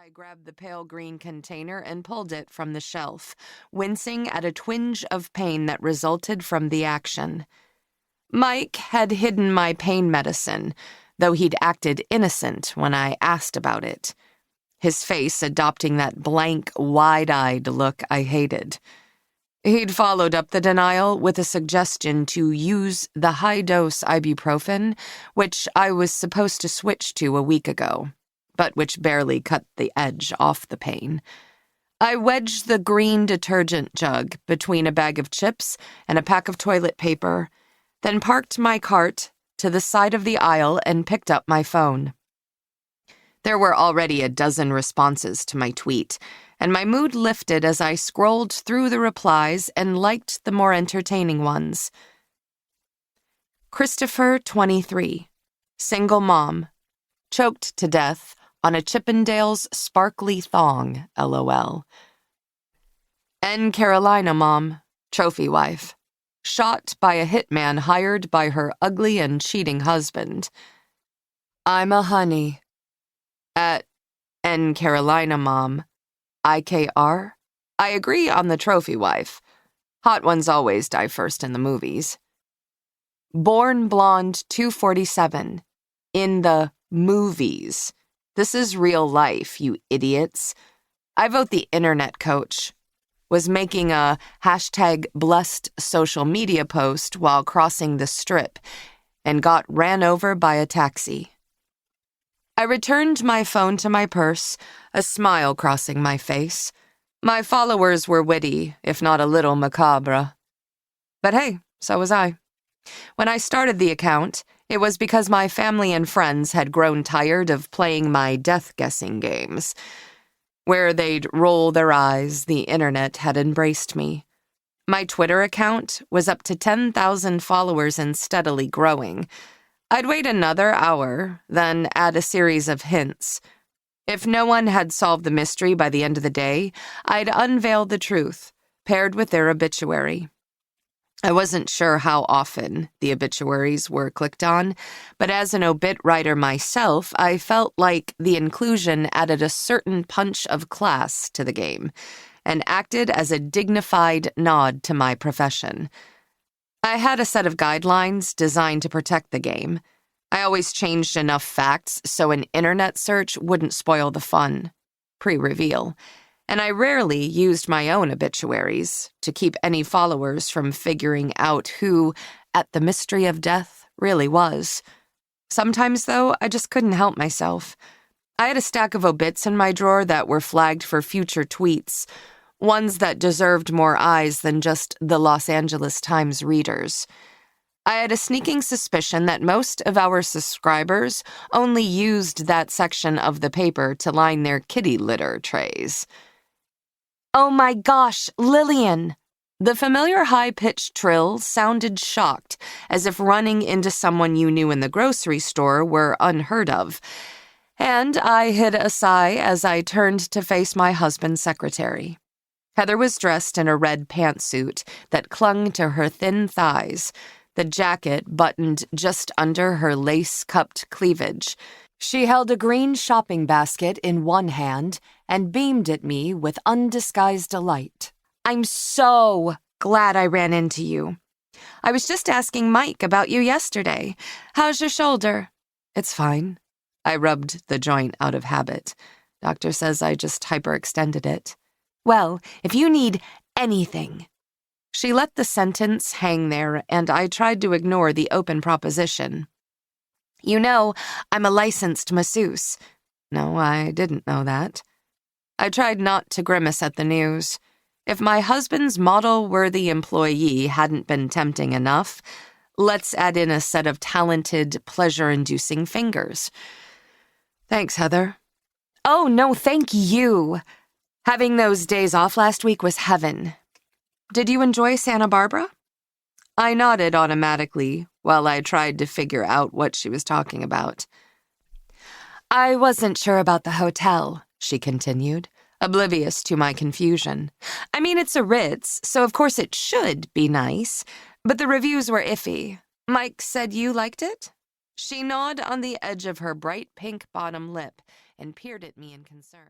I grabbed the pale green container and pulled it from the shelf, wincing at a twinge of pain that resulted from the action. Mike had hidden my pain medicine, though he'd acted innocent when I asked about it, his face adopting that blank, wide-eyed look I hated. He'd followed up the denial with a suggestion to use the high-dose ibuprofen, which I was supposed to switch to a week ago, but which barely cut the edge off the pain. I wedged the green detergent jug between a bag of chips and a pack of toilet paper, then parked my cart to the side of the aisle and picked up my phone. There were already a dozen responses to my tweet, and my mood lifted as I scrolled through the replies and liked the more entertaining ones. Christopher, 23, single mom, choked to death on a Chippendale's sparkly thong, LOL. N. Carolina mom, trophy wife, shot by a hitman hired by her ugly and cheating husband. I'm a honey. At N. Carolina mom, IKR, I agree on the trophy wife. Hot ones always die first in the movies. Born Blonde 247, in the movies. This is real life, you idiots. I vote the internet coach. Was making a #blessed social media post while crossing the strip and got ran over by a taxi. I returned my phone to my purse, a smile crossing my face. My followers were witty, if not a little macabre. But hey, so was I. When I started the account, it was because my family and friends had grown tired of playing my death-guessing games. Where they'd roll their eyes, the internet had embraced me. My Twitter account was up to 10,000 followers and steadily growing. I'd wait another hour, then add a series of hints. If no one had solved the mystery by the end of the day, I'd unveil the truth, paired with their obituary. I wasn't sure how often the obituaries were clicked on, but as an obit writer myself, I felt like the inclusion added a certain punch of class to the game and acted as a dignified nod to my profession. I had a set of guidelines designed to protect the game. I always changed enough facts so an internet search wouldn't spoil the fun, pre-reveal. And I rarely used my own obituaries to keep any followers from figuring out who, at the mystery of death, really was. Sometimes, though, I just couldn't help myself. I had a stack of obits in my drawer that were flagged for future tweets, ones that deserved more eyes than just the Los Angeles Times readers. I had a sneaking suspicion that most of our subscribers only used that section of the paper to line their kitty litter trays. Oh my gosh, Lillian! The familiar high-pitched trill sounded shocked, as if running into someone you knew in the grocery store were unheard of, and I hid a sigh as I turned to face my husband's secretary. Heather was dressed in a red pantsuit that clung to her thin thighs, the jacket buttoned just under her lace-cupped cleavage. She held a green shopping basket in one hand and beamed at me with undisguised delight. I'm so glad I ran into you. I was just asking Mike about you yesterday. How's your shoulder? It's fine. I rubbed the joint out of habit. Doctor says I just hyperextended it. Well, if you need anything. She let the sentence hang there, and I tried to ignore the open proposition. You know, I'm a licensed masseuse. No, I didn't know that. I tried not to grimace at the news. If my husband's model-worthy employee hadn't been tempting enough, let's add in a set of talented, pleasure-inducing fingers. Thanks, Heather. Oh, no, thank you. Having those days off last week was heaven. Did you enjoy Santa Barbara? I nodded automatically while I tried to figure out what she was talking about. I wasn't sure about the hotel, she continued, oblivious to my confusion. I mean, it's a Ritz, so of course it should be nice, but the reviews were iffy. Mike said you liked it? She gnawed on the edge of her bright pink bottom lip and peered at me in concern.